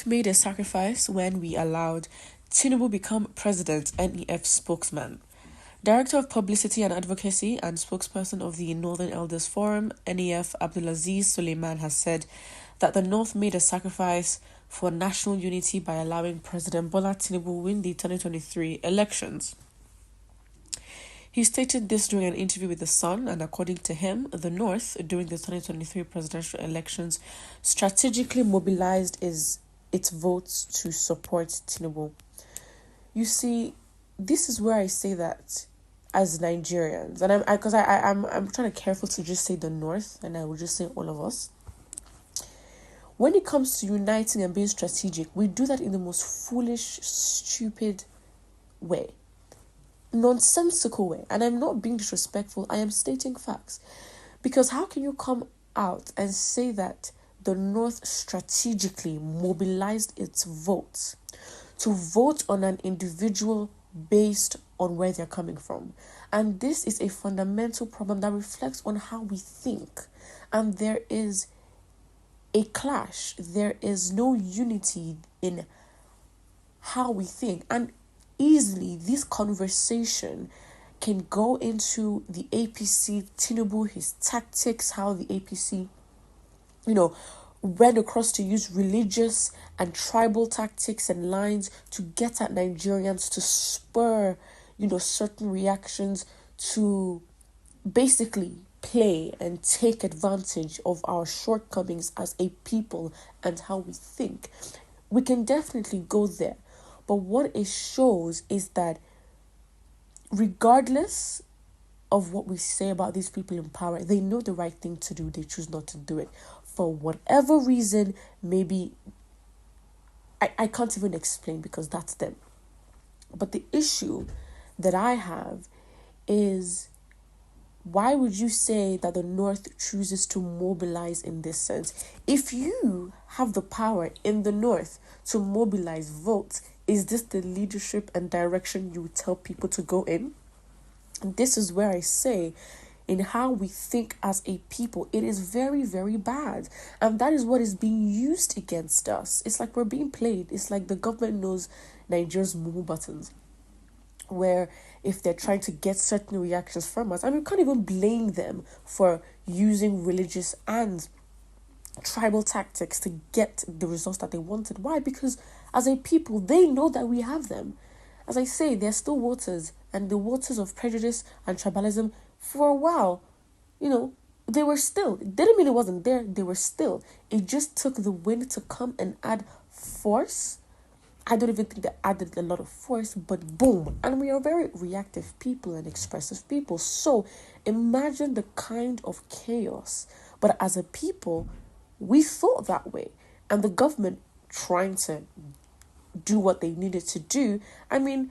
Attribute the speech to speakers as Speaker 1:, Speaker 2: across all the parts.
Speaker 1: made a sacrifice when we allowed Tinubu become president, NEF spokesman. Director of Publicity and Advocacy and spokesperson of the Northern Elders Forum, NEF Abdulaziz Suleiman, has said that the North made a sacrifice for national unity by allowing President Bola Tinubu win the 2023 elections. He stated this during an interview with The Sun, and according to him, the North, during the 2023 presidential elections, strategically mobilized its votes to support Tinubu. You see, this is where I say that as Nigerians, and I'm trying to be careful to just say the North, and I will just say all of us. When it comes to uniting and being strategic, we do that in the most foolish, stupid way. Nonsensical way. And I'm not being disrespectful, I am stating facts. Because how can you come out and say that the North strategically mobilized its votes to vote on an individual based on where they're coming from? And this is a fundamental problem that reflects on how we think. And there is a clash. There is no unity in how we think. And easily, this conversation can go into the APC, Tinubu, his tactics, how the APC, went across to use religious and tribal tactics and lines to get at Nigerians, to spur, certain reactions, to basically play and take advantage of our shortcomings as a people and how we think. We can definitely go there. But what it shows is that regardless of what we say about these people in power, they know the right thing to do. They choose not to do it. For whatever reason, maybe I can't even explain because that's them. But the issue that I have is, why would you say that the North chooses to mobilize in this sense? If you have the power in the North to mobilize votes, is this the leadership and direction you would tell people to go in? And this is where I say, in how we think as a people, it is very, very bad. And that is what is being used against us. It's like we're being played. It's like the government knows Nigeria's mumu buttons, where if they're trying to get certain reactions from us, and we can't even blame them for using religious and tribal tactics to get the results that they wanted. Why? Because as a people, they know that we have them. As I say, they're still waters, and the waters of prejudice and tribalism, for a while, they were still. It didn't mean it wasn't there. They were still. It just took the wind to come and add force. I don't even think they added a lot of force, but boom. And we are very reactive people and expressive people. So imagine the kind of chaos. But as a people, we thought that way. And the government trying to do what they needed to do. I mean,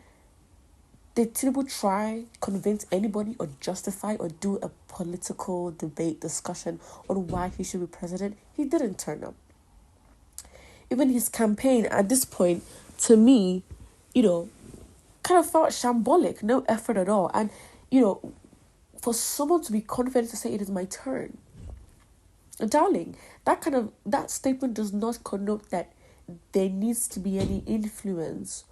Speaker 1: did Tinubu try convince anybody or justify or do a political debate discussion on why he should be president? He didn't turn up. Even his campaign at this point, to me, kind of felt shambolic, no effort at all. And, for someone to be confident to say it is my turn, darling, that statement does not connote that there needs to be any influence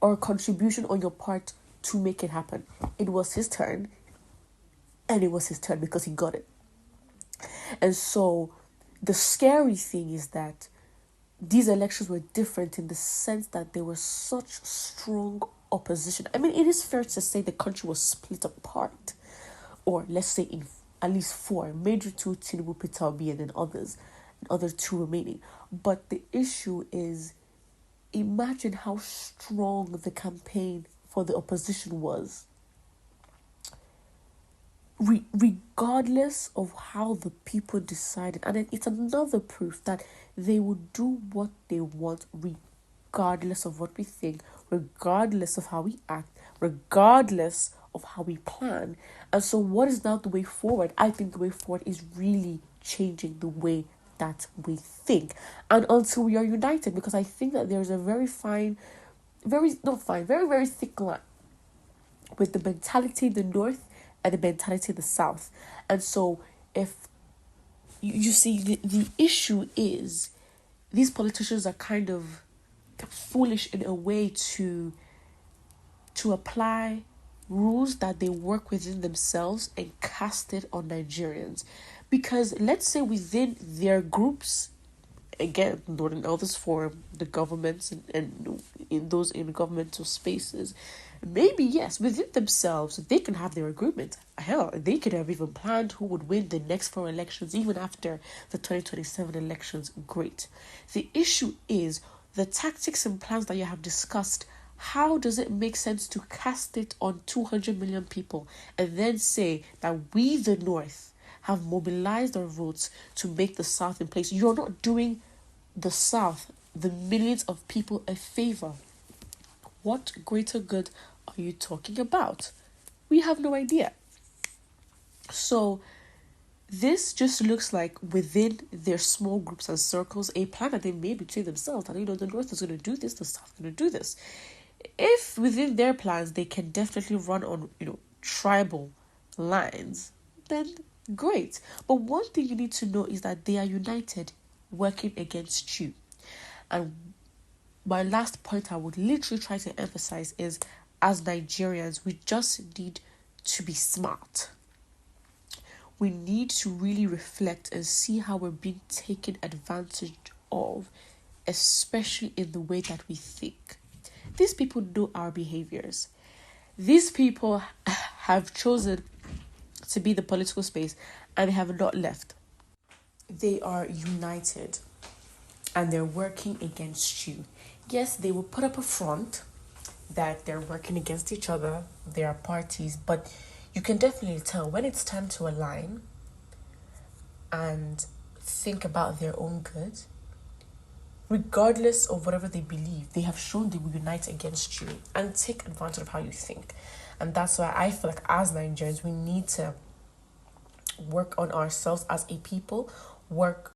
Speaker 1: or contribution on your part to make it happen. It was his turn, and it was his turn because he got it. And so the scary thing is that these elections were different in the sense that there was such strong opposition. I mean, it is fair to say the country was split apart, or let's say in at least four, major two, Tinubu, Peter Obi, and then other two remaining. But the issue is, imagine how strong the campaign for the opposition was. Regardless of how the people decided. And it's another proof that they will do what they want regardless of what we think, regardless of how we act, regardless of how we plan. And so what is now the way forward? I think the way forward is really changing the way that we think. And until we are united, because I think that there's a very very thick line with the mentality in the North and the mentality in the South. And so if you see, the issue is these politicians are kind of foolish in a way to apply rules that they work within themselves and cast it on Nigerians. Because let's say within their groups, again, not in others forum, the governments and in those in governmental spaces, maybe yes, within themselves, they can have their agreement. Hell, they could have even planned who would win the next 4 elections, even after the 2027 elections. Great. The issue is the tactics and plans that you have discussed. How does it make sense to cast it on 200 million people and then say that we, the North, have mobilized our votes to make the South in place? You're not doing the South, the millions of people, a favor. What greater good are you talking about? We have no idea. So this just looks like within their small groups and circles, a plan that they made between themselves. And the North is going to do this, the South is going to do this. If within their plans they can definitely run on, tribal lines, then great. But one thing you need to know is that they are united, working against you. And my last point I would literally try to emphasize is, as Nigerians, we just need to be smart. We need to really reflect and see how we're being taken advantage of, especially in the way that we think. These people know our behaviors. These people have chosen to be the political space and have not left. They are united and they're working against you. Yes, they will put up a front that they're working against each other, they are parties, but you can definitely tell when it's time to align and think about their own good. Regardless of whatever they believe, they have shown they will unite against you and take advantage of how you think. And that's why I feel like as Nigerians, we need to work on ourselves as a people, work